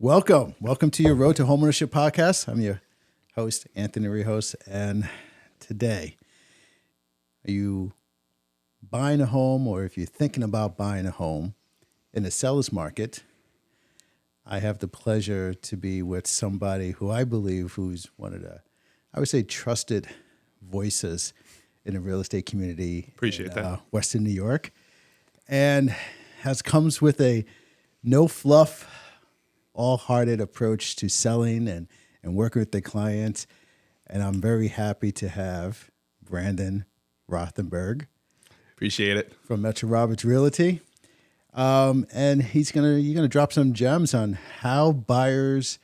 Welcome to your Road to HomeOwnership podcast. I'm your host, Anthony Rehos, and today, are you buying a home, or if you're thinking about buying a home in the seller's market, I have the pleasure to be with somebody who I believe who's one of the, I would say, trusted voices in the real estate community. Appreciate that. Western New York, and comes with a no fluff, all-hearted approach to selling and working with the clients. And I'm very happy to have Brandon Rothenberg. Appreciate it. From Metro Roberts Realty. And you're gonna drop some gems on how buyers,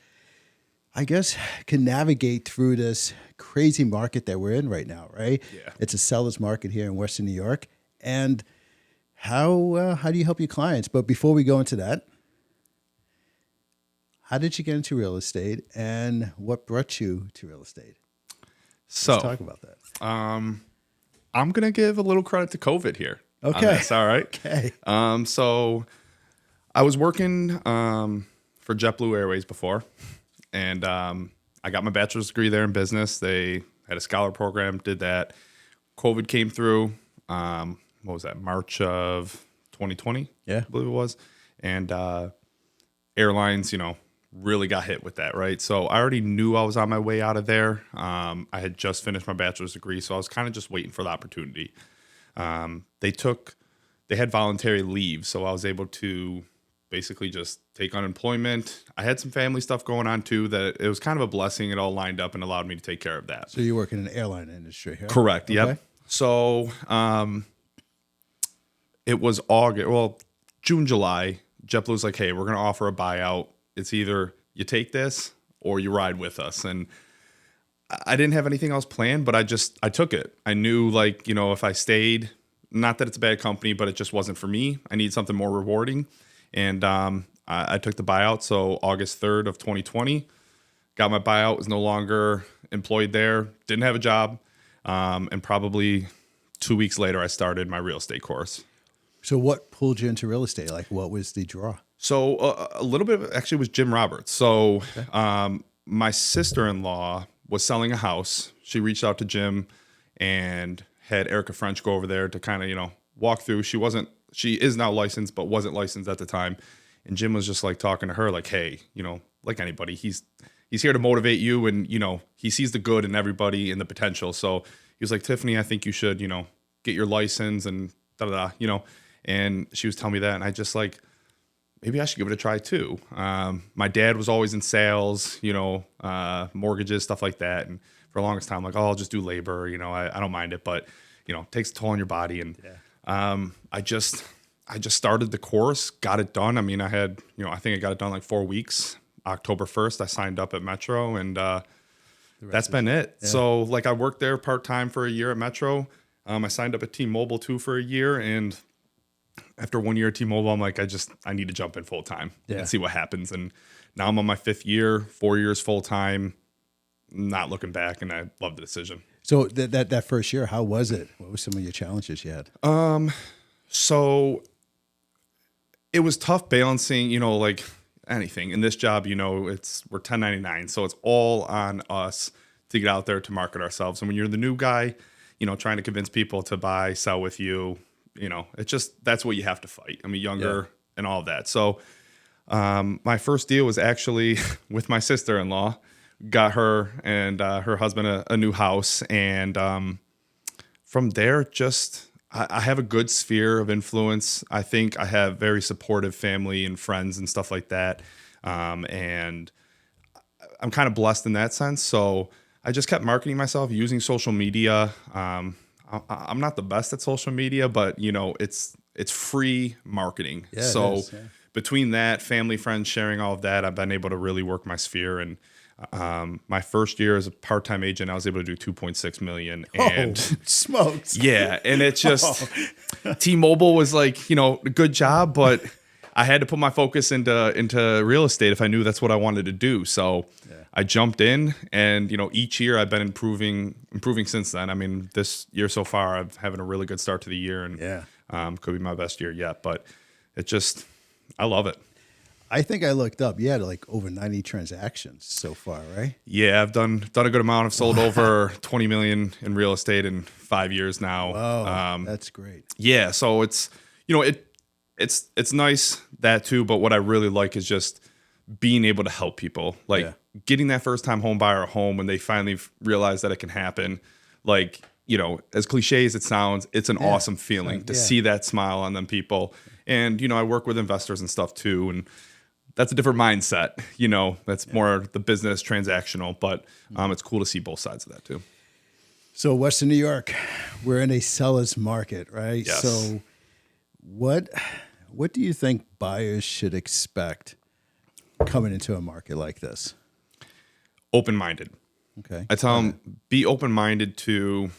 I guess, can navigate through this crazy market that we're in right now, right? Yeah. It's a seller's market here in Western New York. And how do you help your clients? But before we go into that, how did you get into real estate, and what brought you to real estate? Let's talk about that. I'm going to give a little credit to COVID here. Okay. All right. Okay. So I was working for JetBlue Airways before, and I got my bachelor's degree there in business. They had a scholar program, did that. COVID came through, what was that, March of 2020? Yeah. I believe it was. And airlines, really got hit with that, right? So I already knew I was on my way out of there. I had just finished my bachelor's degree, so I was kind of just waiting for the opportunity. They had voluntary leave, so I was able to basically just take unemployment. I had some family stuff going on too, that it was kind of a blessing. It all lined up and allowed me to take care of that. So you work in an airline industry here? Correct. Okay. Yep. So it was June, July. JetBlue's like, hey, we're going to offer a buyout. It's either you take this or you ride with us. And I didn't have anything else planned, but I took it. I knew, if I stayed, not that it's a bad company, but it just wasn't for me. I need something more rewarding. And I took the buyout. So August 3rd of 2020, got my buyout, was no longer employed there, didn't have a job. And probably 2 weeks later, I started my real estate course. So what pulled you into real estate? Like, what was the draw? So a little bit of it actually was Jim Roberts. So my sister-in-law was selling a house. She reached out to Jim and had Erica French go over there to kind of, walk through. She is now licensed, but wasn't licensed at the time. And Jim was just like talking to her like, hey, like anybody, he's here to motivate you. And, he sees the good in everybody and the potential. So he was like, Tiffany, I think you should, get your license and da-da-da, And she was telling me that. And I just maybe I should give it a try too. My dad was always in sales, mortgages, stuff like that. And for the longest time, I'll just do labor, I don't mind it, but it takes a toll on your body. And I just started the course, got it done. I mean, I had, I think I got it done 4 weeks. October 1st, I signed up at Metro, and that's been it. Yeah. So I worked there part-time for a year at Metro. I signed up at T-Mobile too for a year, and after 1 year at T-Mobile, I'm like, I need to jump in full time and see what happens. And now I'm on my 5th year, 4 years full time, not looking back, and I love the decision. So that first year, how was it? What were some of your challenges you had? So it was tough balancing, anything in this job. We're 1099, so it's all on us to get out there to market ourselves. And when you're the new guy, trying to convince people to buy, sell with you. It's just, that's what you have to fight. I mean, younger and all of that. So my first deal was actually with my sister-in-law, got her and her husband a new house. And from there, I have a good sphere of influence. I think I have very supportive family and friends and stuff like that. And I'm kind of blessed in that sense. So I just kept marketing myself using social media. I'm not the best at social media, but it's free marketing. Yeah, so it is, between that, family, friends, sharing all of that, I've been able to really work my sphere. And my first year as a part-time agent, I was able to do 2.6 million. And smokes. Yeah. And it's just, T-Mobile was a good job, but I had to put my focus into real estate if I knew that's what I wanted to do. So I jumped in, and each year I've been improving since then. I mean, this year so far, I'm having a really good start to the year, and could be my best year yet. But it just, I love it. I think I looked up. You had like over 90 transactions so far, right? Yeah, I've done a good amount. I've sold over 20 million in real estate in 5 years now. Wow, that's great. Yeah, so it's it's nice that too, but what I really like is just being able to help people, like Yeah. getting that first time home buyer a home when they finally realize that it can happen. Like, as cliche as it sounds, it's an awesome feeling to see that smile on them people. And I work with investors and stuff too, and that's a different mindset. That's more the business transactional, but it's cool to see both sides of that too. So Western New York, we're in a seller's market, right? Yes. So what do you think buyers should expect coming into a market like this? Open-minded. Okay. I tell them, be open-minded to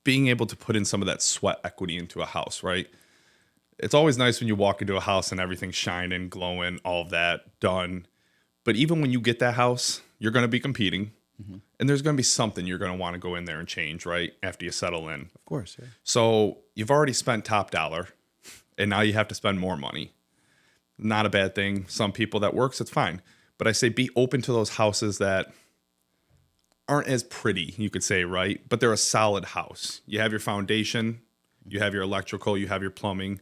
being able to put in some of that sweat equity into a house, right? It's always nice when you walk into a house and everything's shining, glowing, all of that done. But even when you get that house, you're going to be competing. And there's going to be something you're going to want to go in there and change, right? After you settle in. Of course. Yeah. So you've already spent top dollar and now you have to spend more money. Not a bad thing. Some people that works, it's fine. But I say be open to those houses that aren't as pretty, you could say, right? But they're a solid house. You have your foundation, you have your electrical, you have your plumbing,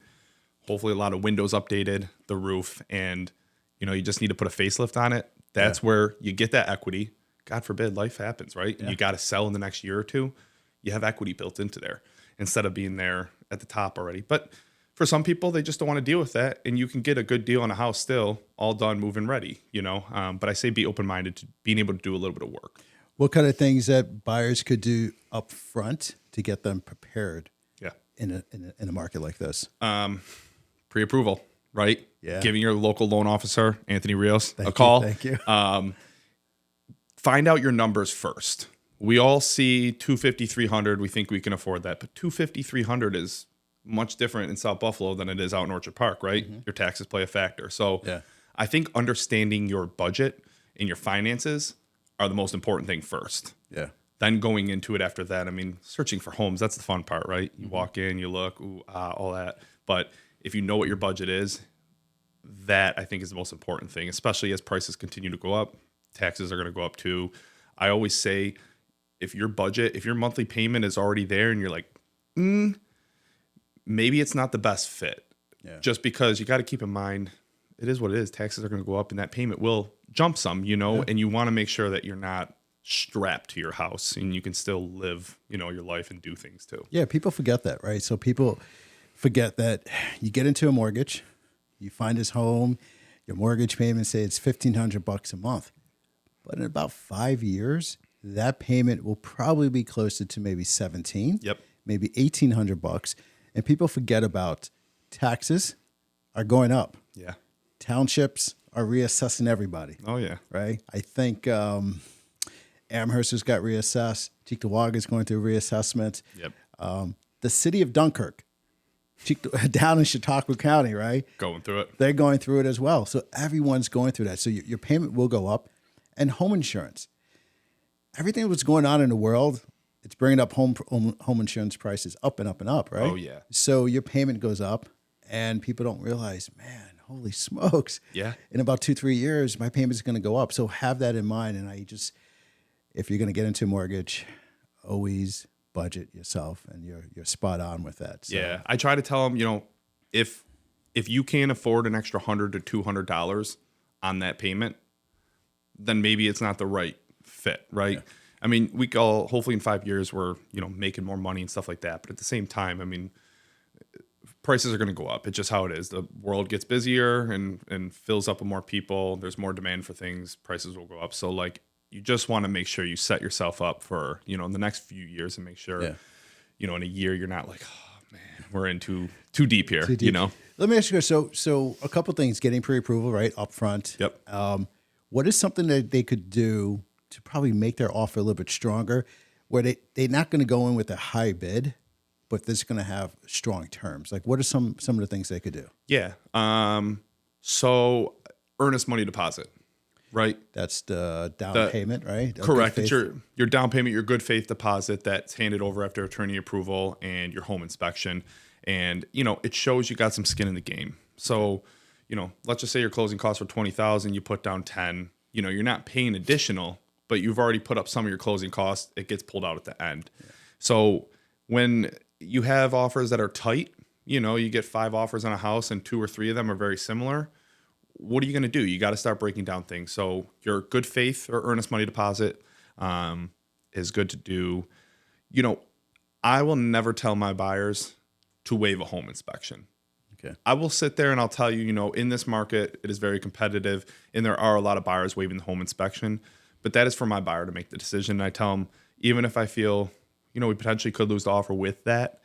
hopefully a lot of windows updated, the roof, and you just need to put a facelift on it. That's where you get that equity. God forbid life happens, right? And you got to sell in the next year or two. You have equity built into there instead of being there at the top already. But for some people, they just don't want to deal with that. And you can get a good deal on a house still, all done, moving ready, But I say be open-minded to being able to do a little bit of work. What kind of things that buyers could do up front to get them prepared in a market like this? Pre-approval, right? Yeah. Giving your local loan officer, Anthony Rios, a you, call. thank you. Find out your numbers first. We all see 250, 300. We think we can afford that. But 250, 300 is much different in South Buffalo than it is out in Orchard Park, right? Your taxes play a factor. So I think understanding your budget and your finances are the most important thing first. Yeah. Then going into it after that, searching for homes, that's the fun part, right? You walk in, you look, all that. But if you know what your budget is, that I think is the most important thing, especially as prices continue to go up. Taxes are going to go up too. I always say if your monthly payment is already there and you're like, maybe it's not the best fit. Yeah. Just because you got to keep in mind, it is what it is. Taxes are going to go up and that payment will jump some, and you want to make sure that you're not strapped to your house and you can still live, your life and do things too. Yeah, people forget that, right? So people forget that you get into a mortgage, you find this home, your mortgage payment, say it's $1,500 a month. But in about 5 years, that payment will probably be closer to maybe 17, maybe $1,800. And people forget about taxes are going up. Yeah. Townships are reassessing everybody. Oh, yeah. Right? I think Amherst has got reassessed. Cheektowaga going through reassessment. Yep. The city of Dunkirk, down in Chautauqua County, right? Going through it. They're going through it as well. So everyone's going through that. So your payment will go up. And home insurance. Everything that's going on in the world, it's bringing up home insurance prices up and up and up, right? Oh, yeah. So your payment goes up, and people don't realize, man, holy smokes. Yeah. In about 2-3 years, my payment's going to go up. So have that in mind. And if you're going to get into a mortgage, always budget yourself, and you're spot on with that. So. Yeah. I try to tell them, if you can't afford an extra $100 to $200 on that payment, then maybe it's not the right fit, right? Yeah. We all, hopefully in 5 years, we're, making more money and stuff like that. But at the same time, prices are going to go up. It's just how it is. The world gets busier and fills up with more people. There's more demand for things. Prices will go up. So you just want to make sure you set yourself up for, in the next few years and make sure, in a year, you're not like, oh man, we're in too deep here, Let me ask you, so a couple things, getting pre-approval, right, up front. Yep. What is something that they could do to probably make their offer a little bit stronger, where they're not going to go in with a high bid, but they're going to have strong terms? Like, what are some of the things they could do? Yeah. So earnest money deposit, right? That's the down payment, right? Correct. It's your down payment, your good faith deposit that's handed over after attorney approval and your home inspection. And, it shows you got some skin in the game. So, let's just say your closing costs were 20,000, you put down 10, you're not paying additional, but you've already put up some of your closing costs. It gets pulled out at the end. Yeah. So when you have offers that are tight, you get 5 offers on a house and 2 or 3 of them are very similar. What are you going to do? You got to start breaking down things. So your good faith or earnest money deposit is good to do. I will never tell my buyers to waive a home inspection. Okay. I will sit there and I'll tell you, in this market, it is very competitive and there are a lot of buyers waiving the home inspection, but that is for my buyer to make the decision. And I tell them, even if I feel, we potentially could lose the offer with that,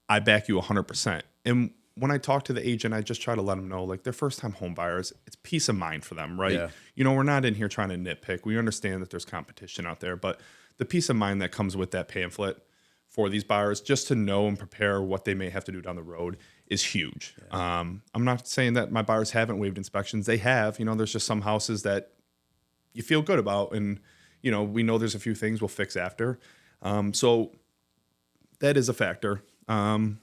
I back you 100%. And when I talk to the agent, I just try to let them know, like, they're first-time home buyers. It's peace of mind for them, right? Yeah. We're not in here trying to nitpick. We understand that there's competition out there, but the peace of mind that comes with that pamphlet for these buyers, just to know and prepare what they may have to do down the road, is huge. Yeah. I'm not saying that my buyers haven't waived inspections. They have. There's just some houses that you feel good about, and we know there's a few things we'll fix after. So that is a factor. And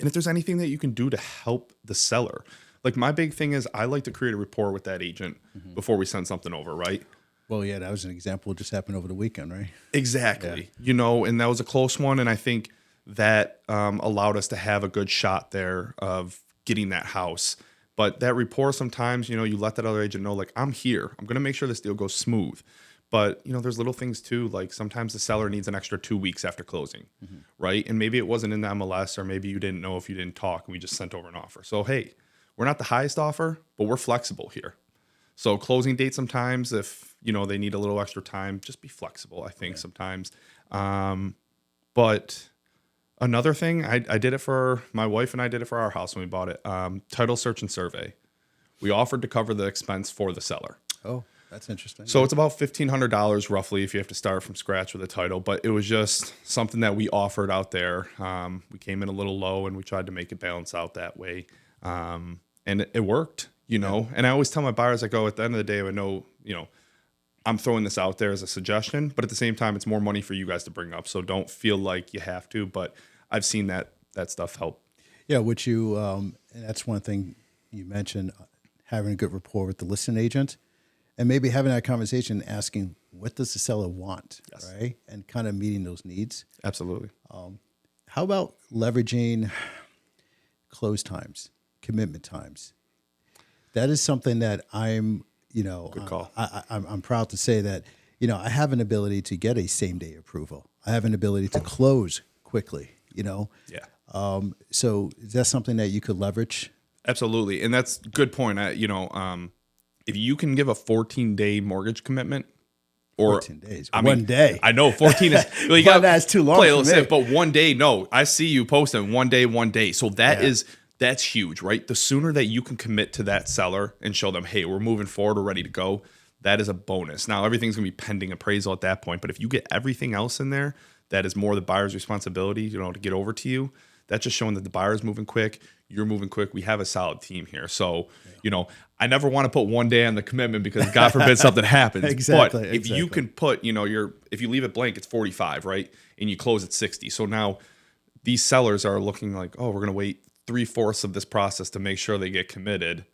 if there's anything that you can do to help the seller, like, my big thing is I like to create a rapport with that agent before we send something over, right? Well, yeah, that was an example. It just happened over the weekend, right? Exactly. Yeah. And that was a close one. And I think that allowed us to have a good shot there of getting that house. But that rapport, sometimes, you let that other agent know, like, I'm here. I'm going to make sure this deal goes smooth. But, there's little things too, like sometimes the seller needs an extra 2 weeks after closing, right? And maybe it wasn't in the MLS, or maybe you didn't know if you didn't talk and we just sent over an offer. So, hey, we're not the highest offer, but we're flexible here. So closing date sometimes, if, they need a little extra time, just be flexible, I think, sometimes. But another thing, I did it for my wife, and I did it for our house when we bought it. Title search and survey. We offered to cover the expense for the seller. Oh, that's interesting. So it's about $1,500 roughly if you have to start from scratch with a title, but it was just something that we offered out there. We came in a little low and we tried to make it balance out that way. And it worked, and I always tell my buyers, I go, at the end of the day, I know, I'm throwing this out there as a suggestion, but at the same time, it's more money for you guys to bring up. So don't feel like you have to, but I've seen that stuff help. Yeah. Which and that's one thing you mentioned, having a good rapport with the listing agent. And maybe having that conversation, asking, what does the seller want, right? And kind of meeting those needs. Absolutely. How about leveraging close times, commitment times? That is something that I'm, good call. I'm proud to say that, I have an ability to get a same-day approval. I have an ability to close quickly, Yeah. So is that something that you could leverage? Absolutely. And that's a good point. If you can give a 14-day mortgage commitment, or 14 days, one day. I know 14 is, well, you got that's too long for me. But 1 day, no, I see you posting 1 day. So that's huge, right? The sooner that you can commit to that seller and show them, hey, we're moving forward, we're ready to go, that is a bonus. Now, everything's going to be pending appraisal at that point, but if you get everything else in there, that is more the buyer's responsibility, to get over to you. That's just showing that the buyer's moving quick, you're moving quick. We have a solid team here. So, I never want to put 1 day on the commitment because God forbid something happens. Exactly. But if you can put, if you leave it blank, it's 45, right? And you close at 60. So now these sellers are looking like, oh, we're going to wait 3/4 of this process to make sure they get committed.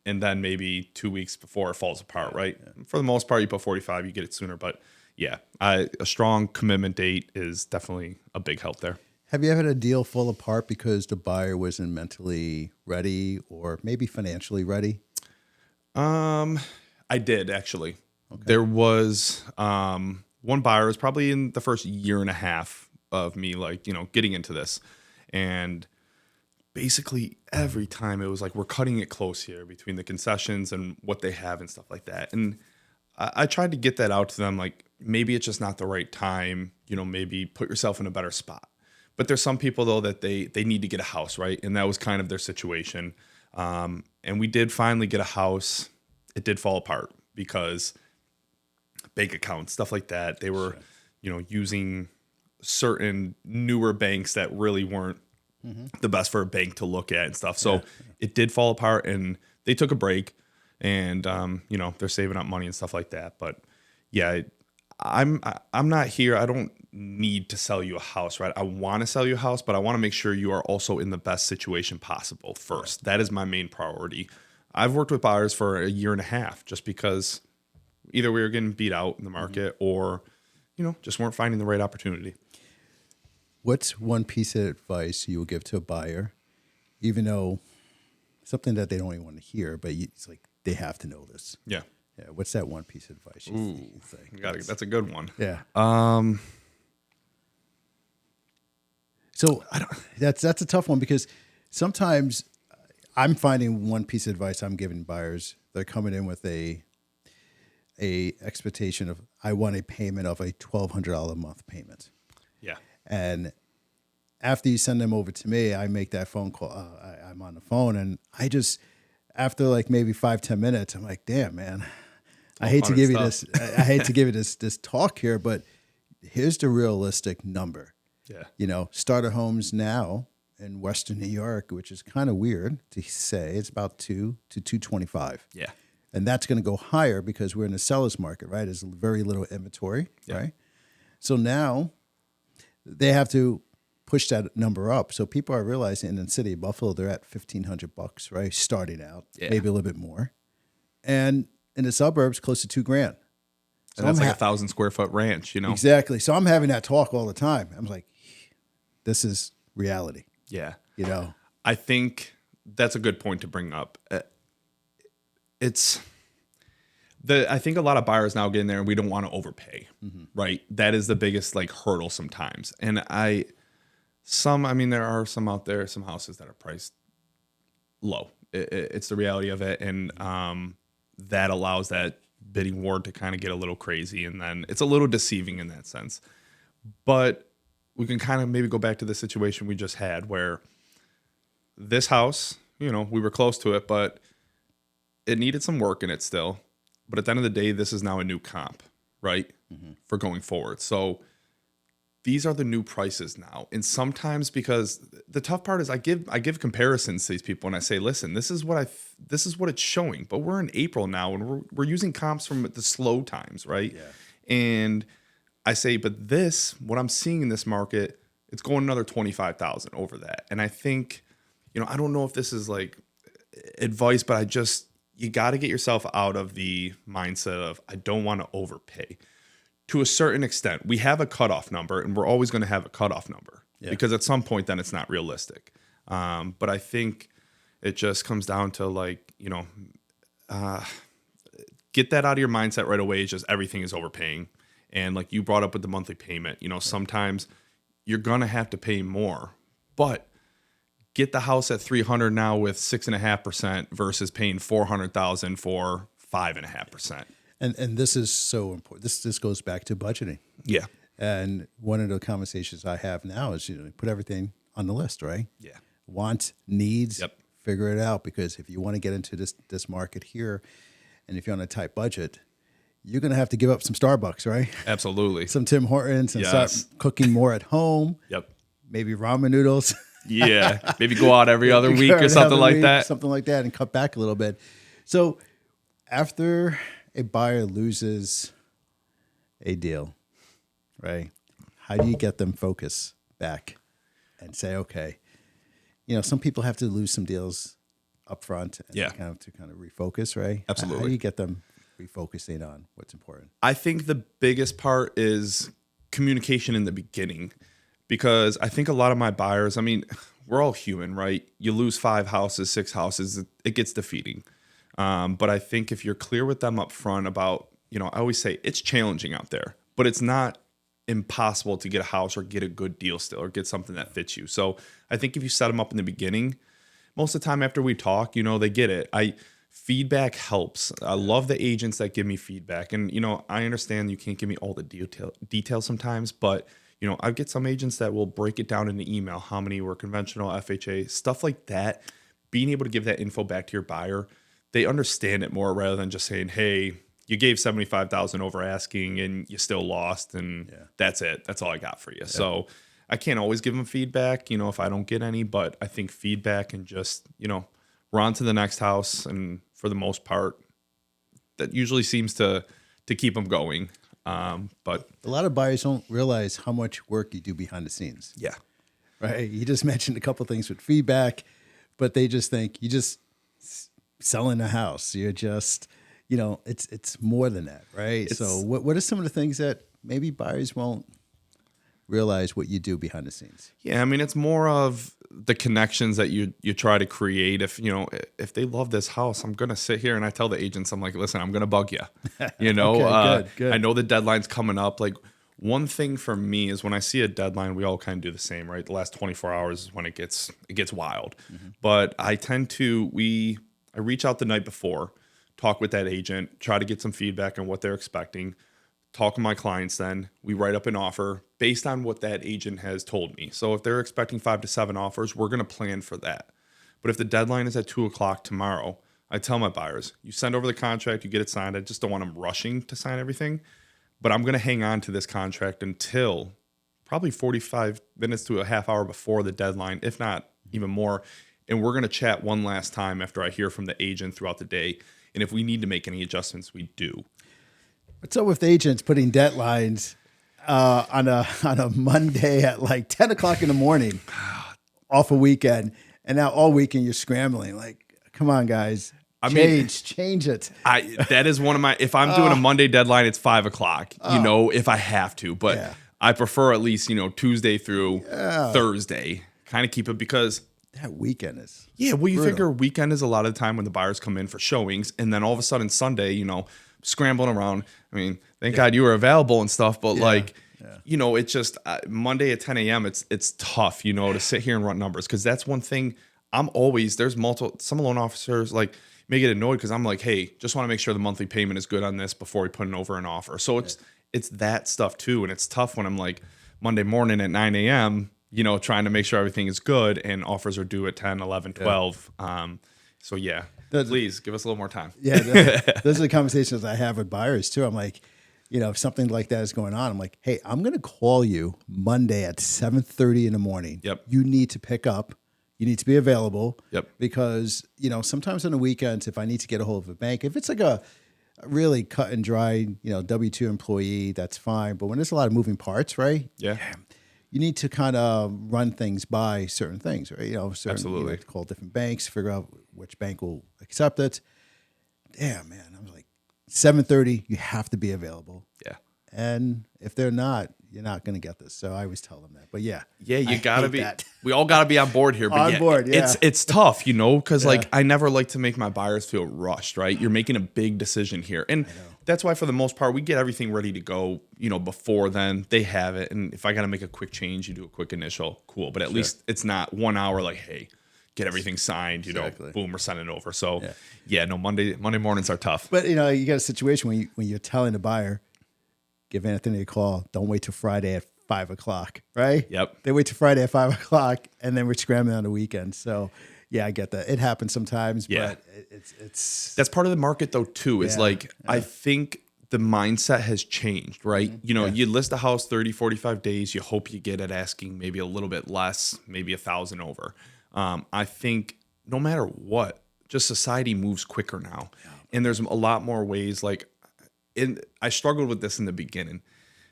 And then maybe 2 weeks before it falls apart, right? Yeah. For the most part, you put 45, you get it sooner. But yeah, a strong commitment date is definitely a big help there. Have you ever had a deal fall apart because the buyer wasn't mentally ready or maybe financially ready? I did, actually. Okay. There was one buyer, was probably in the first year and a half of me, getting into this. And basically every time it was like, we're cutting it close here between the concessions and what they have and stuff like that. And I tried to get that out to them, like, maybe it's just not the right time, maybe put yourself in a better spot. But there's some people, though, that they need to get a house, right? And that was kind of their situation. And we did finally get a house. It did fall apart because bank accounts, stuff like that. They were, using certain newer banks that really weren't the best for a bank to look at and stuff. So it did fall apart, and they took a break, and they're saving up money and stuff like that. But yeah, I'm not here. I don't need to sell you a house, right? I want to sell you a house, but I want to make sure you are also in the best situation possible first. That is my main priority. I've worked with buyers for a year and a half just because either we were getting beat out in the market or, just weren't finding the right opportunity. What's one piece of advice you will give to a buyer, even though something that they don't even want to hear, but it's like they have to know this? Yeah. Yeah. What's that one piece of advice you think? That's a good one. Yeah. So that's a tough one because sometimes I'm finding one piece of advice I'm giving buyers. They're coming in with a expectation of, I want a payment of a $1,200 a month payment. Yeah. And after you send them over to me, I make that phone call. I'm on the phone, and I just, after like maybe 5-10 minutes, I'm like, damn, man, I hate to give you this. I hate to give you this talk here, but here's the realistic number. Yeah. Starter homes now in Western New York, which is kind of weird to say, it's about $2 to $225. Yeah. And that's going to go higher because we're in a seller's market, right? There's very little inventory, right? So now they have to push that number up. So people are realizing in the city of Buffalo, they're at $1,500, right? Starting out, maybe a little bit more. And in the suburbs, close to $2,000. So And that's like 1,000 square foot ranch, Exactly. So I'm having that talk all the time. I'm like, this is reality. Yeah. I think that's a good point to bring up. I think a lot of buyers now get in there and we don't want to overpay, right? That is the biggest hurdle sometimes. And there are some out there, some houses that are priced low. It's the reality of it. And that allows that bidding war to kind of get a little crazy. And then it's a little deceiving in that sense. But we can kind of maybe go back to the situation we just had where this house, we were close to it, but it needed some work in it still. But at the end of the day, this is now a new comp, right? For going forward. So these are the new prices now. And sometimes, because the tough part is I give comparisons to these people and I say, listen, this is what it's showing. But we're in April now and we're using comps from the slow times, right? Yeah. And I say, but what I'm seeing in this market, it's going another 25,000 over that. And I think, I don't know if this is advice, but you got to get yourself out of the mindset of, I don't want to overpay. To a certain extent, we have a cutoff number and we're always going to have a cutoff number because at some point then it's not realistic. But I think it just comes down to get that out of your mindset right away. It's just everything is overpaying. And like you brought up with the monthly payment, sometimes you're going to have to pay more, but get the house at 300 now with 6.5% versus paying 400,000 for 5.5%. And this is so important. This goes back to budgeting. Yeah. And one of the conversations I have now is, put everything on the list, right? Yeah. Wants, needs, Yep. Figure it out. Because if you want to get into this market here, and if you're on a tight budget, you're going to have to give up some Starbucks, right? Absolutely. Some Tim Hortons and start cooking more at home. Yep. Maybe ramen noodles. Yeah. Maybe go out every other week or something like that. Something like that and cut back a little bit. So after a buyer loses a deal, right? How do you get them focus back and say, okay, some people have to lose some deals up front and to kind of refocus, right? Absolutely. How do you get them refocusing on what's important? I think the biggest part is communication in the beginning, because I think a lot of my buyers, we're all human, right? You lose 5 houses, 6 houses, it gets defeating. But I think if you're clear with them up front about, I always say it's challenging out there, but it's not impossible to get a house or get a good deal still or get something that fits you. So I think if you set them up in the beginning, most of the time after we talk, they get it. Feedback helps. I love the agents that give me feedback. And, I understand you can't give me all the details sometimes, but, I get some agents that will break it down in the email, how many were conventional, FHA, stuff like that. Being able to give that info back to your buyer, they understand it more rather than just saying, hey, you gave 75,000 over asking and you still lost. And that's it. That's all I got for you. Yeah. So I can't always give them feedback, if I don't get any, but I think feedback and just, we're on to the next house. And for the most part, that usually seems to keep them going. But a lot of buyers don't realize how much work you do behind the scenes. Yeah. Right. You just mentioned a couple of things with feedback, but they just think you just selling a house. You're just, it's more than that, right? So what are some of the things that maybe buyers won't realize what you do behind the scenes? Yeah, I mean, it's more of the connections that you try to create. If they love this house, I'm gonna sit here and I tell the agents, I'm like, listen, I'm gonna bug you. Okay, good. I know the deadline's coming up. Like, one thing for me is when I see a deadline, we all kind of do the same, right? The last 24 hours is when it gets wild. But I I reach out the night before, talk with that agent, try to get some feedback on what they're expecting. Talk to my clients, then we write up an offer based on what that agent has told me. So if they're expecting 5 to 7 offers, we're going to plan for that. But if the deadline is at 2:00 tomorrow, I tell my buyers, you send over the contract, you get it signed. I just don't want them rushing to sign everything. But I'm going to hang on to this contract until probably 45 minutes to a half hour before the deadline, if not even more. And we're going to chat one last time after I hear from the agent throughout the day. And if we need to make any adjustments, we do. What's up with agents putting deadlines on a Monday at like 10 o'clock in the morning off a weekend, and now all weekend you're scrambling? Like, come on, guys, change it. That is one of my. If I'm doing a Monday deadline, it's 5:00. If I have to, but I prefer at least Tuesday through Thursday. Kind of keep it because that weekend is Well, you figure weekend is a lot of the time when the buyers come in for showings, and then all of a sudden Sunday, scrambling around. I mean, thank God you were available and stuff, but it's just Monday at 10 a.m. It's tough, to sit here and run numbers, because that's one thing. Some loan officers may get annoyed because I'm like, hey, just want to make sure the monthly payment is good on this before we put over an offer. So it's that stuff too, and it's tough when I'm like Monday morning at 9 a.m. Trying to make sure everything is good and offers are due at 10, 11, 12. Please give us a little more time. Yeah, those are the conversations I have with buyers too. I'm like, if something like that is going on, I'm like, hey, I'm going to call you Monday at 7:30 in the morning. Yep. You need to pick up. You need to be available. Yep. Because, sometimes on the weekends, if I need to get a hold of a bank, if it's like a really cut and dry, W-2 employee, that's fine. But when there's a lot of moving parts, right? Yeah. You need to kind of run things by certain things, right? Absolutely. You have to call different banks, figure out which bank will accept it. Damn, man. I'm like, 7:30, you have to be available. Yeah. And if they're not, you're not going to get this. So I always tell them that. But you got to be. We all got to be on board here. But it's tough, because I never like to make my buyers feel rushed, right? You're making a big decision here, and that's why for the most part we get everything ready to go. Before then they have it, and if I got to make a quick change, you do a quick initial, cool. But at least it's not 1 hour. Like, hey, get everything signed. Boom, we're sending it over. So Monday mornings are tough. But you got a situation when you're telling the buyer, give Anthony a call. Don't wait till Friday at 5 o'clock, right? Yep. They wait till Friday at 5 o'clock, and then we're scrambling on the weekend. So, I get that. It happens sometimes, but it's that's part of the market though too. Is I think the mindset has changed, right? You list a house 30, 45 days. You hope you get it asking maybe a little bit less, maybe 1,000 over. I think no matter what, just society moves quicker now, and there's a lot more ways I struggled with this in the beginning.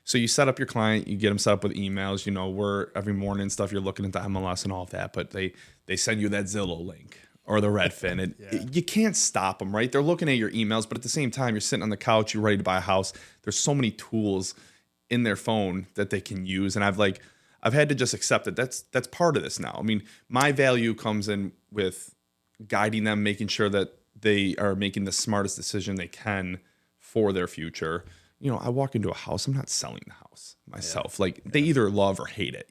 So you set up your client, you get them set up with emails, where every morning and stuff, you're looking at the MLS and all of that, but they send you that Zillow link or the Redfin, and you can't stop them, right? They're looking at your emails, but at the same time, you're sitting on the couch, you're ready to buy a house. There's so many tools in their phone that they can use. And I've had to just accept that that's part of this now. I mean, my value comes in with guiding them, making sure that they are making the smartest decision they can for their future. I walk into a house, I'm not selling the house myself. They either love or hate it.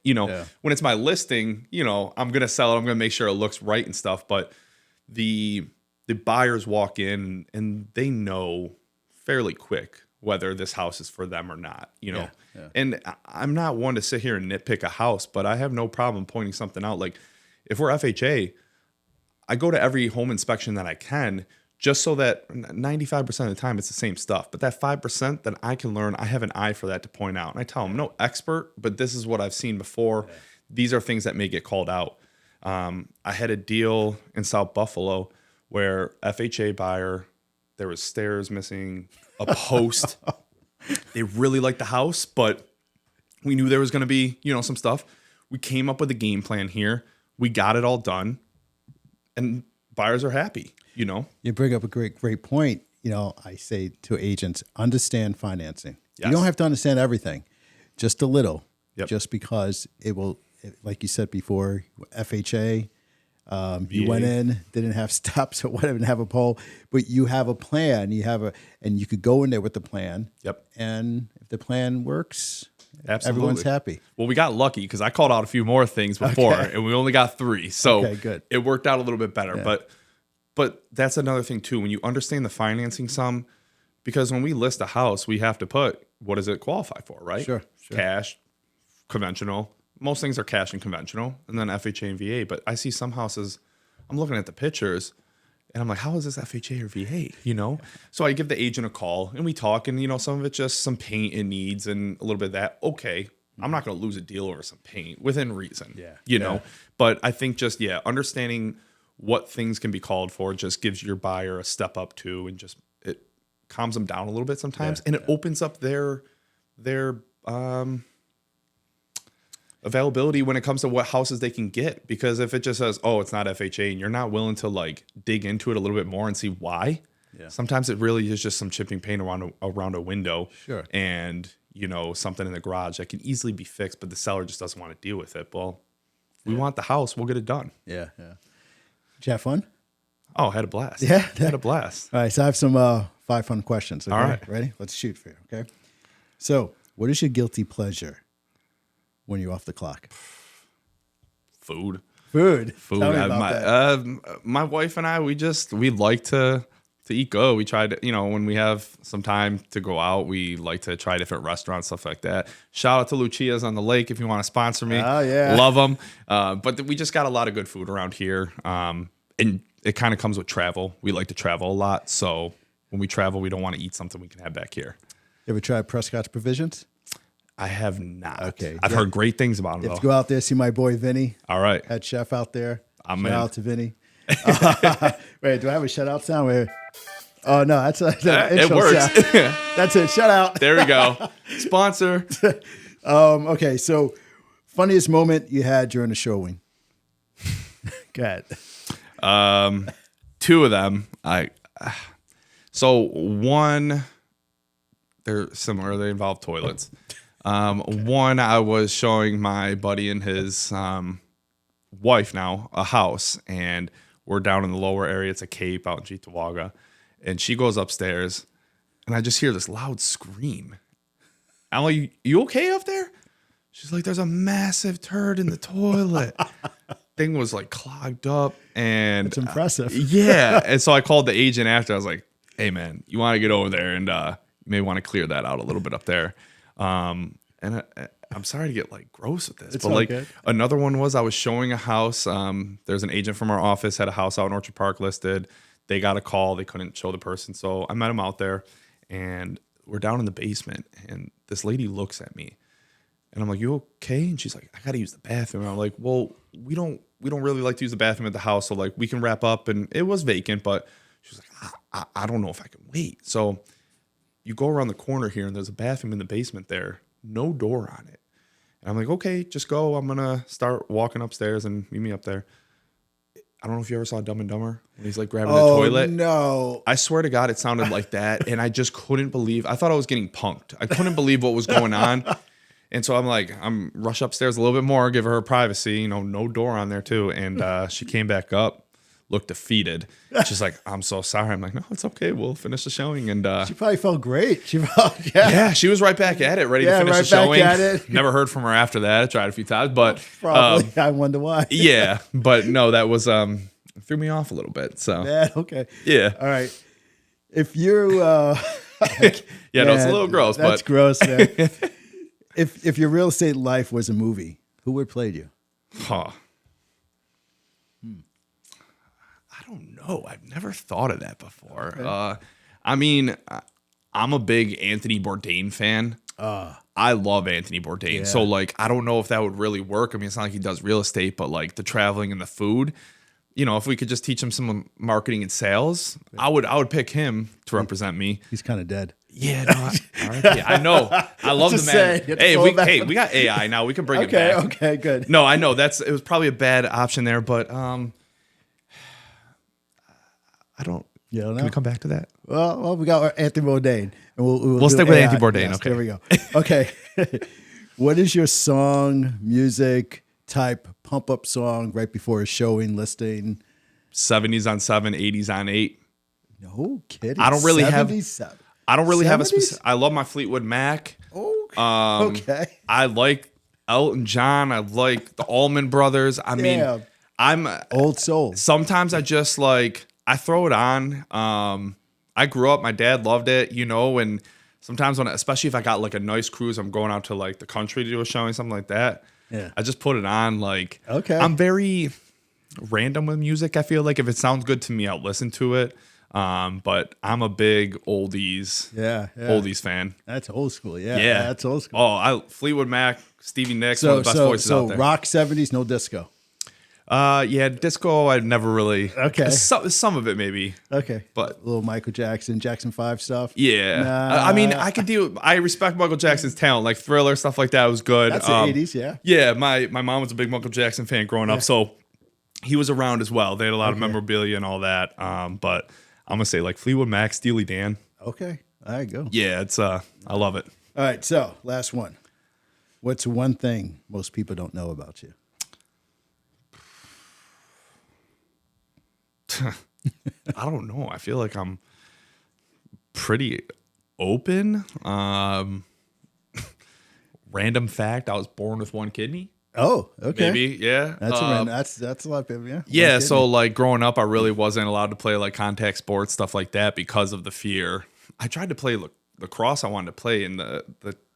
When it's my listing, I'm going to sell it. I'm going to make sure it looks right and stuff. But the buyers walk in and they know fairly quick whether this house is for them or not, And I'm not one to sit here and nitpick a house, but I have no problem pointing something out. Like, if we're FHA, I go to every home inspection that I can, just so that 95% of the time it's the same stuff. But that 5% that I can learn, I have an eye for that to point out. And I tell them, no expert, but this is what I've seen before. Yeah. These are things that may get called out. I had a deal in South Buffalo where FHA buyer, there was stairs missing, a post. They really liked the house, but we knew there was going to be, some stuff. We came up with a game plan here. We got it all done. And buyers are happy, You bring up a great point. I say to agents, understand financing. Yes. You don't have to understand everything, just a little, Yep. just because it will, like you said before, FHA, you went in, didn't have stops or whatever, didn't have a pole, but you have a plan. And you could go in there with the plan. Yep. And if the plan works, Absolutely. everyone's happy. Well, we got lucky because I called out a few more things before, and we only got 3. So Okay, good. It worked out a little bit better. Yeah. But that's another thing too. When you understand the financing sum, because when we list a house, we have to put what does it qualify for, right? Sure. Cash, conventional. Most things are cash and conventional, and then FHA and VA. But I see some houses, I'm looking at the pictures, and I'm like, how is this FHA or VA? So I give the agent a call, and we talk, and some of it's just some paint it needs and a little bit of that. Okay, I'm not going to lose a deal over some paint within reason. Yeah. But I think just understanding what things can be called for just gives your buyer a step up too, and just it calms them down a little bit sometimes, and it opens up their availability when it comes to what houses they can get. Because if it just says, oh, it's not FHA, and you're not willing to like dig into it a little bit more and see why, sometimes it really is just some chipping paint around a window. Sure. And something in the garage that can easily be fixed, but the seller just doesn't want to deal with it. Well, we want the house, we'll get it done. Yeah. Did you have fun? Oh, had a blast. Yeah. Had a blast. All right, so I have some 5 fun questions. Okay? All right. Ready? Let's shoot for you, okay? So, what is your guilty pleasure when you're off the clock? Food. Tell me about that. My wife and I, we like to eat good. We tried, when we have some time to go out, we like to try different restaurants, stuff like that. Shout out to Lucia's on the Lake if you want to sponsor me. Oh, yeah. Love them. But we just got a lot of good food around here. And it kind of comes with travel. We like to travel a lot. So when we travel, we don't want to eat something we can have back here. You ever tried Prescott's Provisions? I have not. Okay. I've heard great things about them, You have though. to go out there, see my boy Vinny, All right. head chef out there. I'm Shout in. out to Vinny. Wait, do I have a shout out sound? Wait. Oh, no, that's an It intro works. sound. That's it. Shout out. There we go. Sponsor. Okay, so funniest moment you had during the showing? Go ahead. 2 of them. So one, they're similar. They involve toilets. One, I was showing my buddy and his wife now a house, and we're down in the lower area. It's a Cape out in Cheektowaga, and she goes upstairs, and I just hear this loud scream. I'm like, "You okay up there?" She's like, "There's a massive turd in the toilet." Thing was like clogged up, and It's impressive. yeah. And so I called the agent after. I was like, "Hey man, you want to get over there and you may want to clear that out a little bit up there." And I'm sorry to get like gross with this, It's but all like good. another one was I was showing a house. There's an agent from our office had a house out in Orchard Park listed. They got a call. They couldn't show the person, so I met him out there, and we're down in the basement. And this lady looks at me, and I'm like, "You okay?" And she's like, "I gotta use the bathroom." And I'm like, "Well, we don't really like to use the bathroom at the house, so like we can wrap up." And it was vacant, but she was like, I don't know if I can wait. So you go around the corner here, and there's a bathroom in the basement there, no door on it. And I'm like, "Okay, just go. I'm gonna start walking upstairs and meet me up there." I don't know if you ever saw Dumb and Dumber when he's like grabbing the toilet. No. I swear to God, it sounded like that, and I just couldn't believe. I thought I was getting punked. I couldn't believe what was going on. And so I'm rush upstairs a little bit more, give her privacy, no door on there too. And she came back up, looked defeated. She's like, "I'm so sorry." I'm like, "No, it's okay. We'll finish the showing." And She probably felt great. She felt, yeah, she was right back at it, ready to finish right the showing. back at it. Never heard from her after that. I tried a few times, but probably. I wonder why. yeah, but no, that was threw me off a little bit. So Yeah, okay. yeah, All right. If you're yeah, no, it's a little gross, that's but gross, man. If your real estate life was a movie, who would play you? huh. I don't know. I've never thought of that before. Okay. I mean, I'm a big Anthony Bourdain fan. I love Anthony Bourdain. Yeah. So like, I don't know if that would really work. I mean, it's not like he does real estate, but like the traveling and the food, if we could just teach him some marketing and sales, I would pick him to represent me. He's kind of dead. Yeah, no, I know. I love the Just man. saying, you have to pull it back. We got AI now. We can bring it Okay, back. okay, good. No, I know it was probably a bad option there, but I don't. You don't know? Can we come back to that? Well, we got Anthony Bourdain. And we'll do stick with AI. Anthony Bourdain. Yes, Okay. There we go. Okay. What is your song, music type pump up song right before a showing, listing? 70s on 7, 80s on 8. No kidding. I don't really have. 77. I don't really have a 70s? specific. I love my Fleetwood Mac. Oh, okay. I like Elton John. I like the Allman Brothers. I mean, Yeah. I'm Old soul. sometimes I just like I throw it on. I grew up. My dad loved it, and sometimes when, especially if I got like a nice cruise, I'm going out to like the country to do a showing, something like that. Yeah. I just put it on. Like, Okay. I'm very random with music. I feel like if it sounds good to me, I'll listen to it. But I'm a big oldies fan. That's old school. Yeah. Yeah. That's old school. Oh, Fleetwood Mac, Stevie Nicks, one of the best voices out there. Rock 70s, no disco. Yeah, disco, I've never really. Okay. Some of it maybe. Okay. But a little Michael Jackson 5 stuff. yeah. Nah. I mean, I respect Michael Jackson's talent, like Thriller, stuff like that was good. That's the 80s, yeah. Yeah, my mom was a big Michael Jackson fan growing up, so he was around as well. They had a lot of memorabilia and all that. But I'm gonna say like Fleetwood Mac, Steely Dan. Okay. There you go. Yeah, it's I love it. All right. So last one. What's one thing most people don't know about you? I don't know. I feel like I'm pretty open. Random fact: I was born with one kidney. Oh, okay. Maybe, yeah. That's a lot of people. Yeah. Yeah. So like growing up, I really wasn't allowed to play like contact sports, stuff like that, because of the fear. I tried to play lacrosse. I wanted to play, and the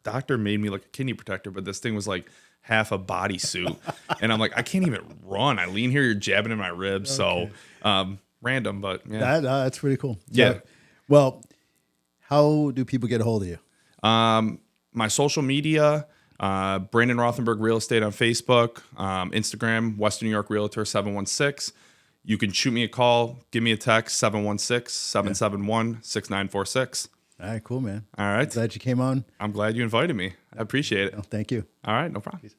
doctor made me like a kidney protector, but this thing was like half a bodysuit, and I'm like, I can't even run. I lean here, you're jabbing in my ribs. Okay. So random, but yeah. That's pretty cool. Yeah. So, well, how do people get a hold of you? My social media, Brandon Rothenberg Real Estate on Facebook, Instagram, Western New York Realtor 716. You can shoot me a call, give me a text, 716-771-6946. All right, cool, man. All right. Glad you came on. I'm glad you invited me. I appreciate it. Well, thank you. All right, no problem. Peace.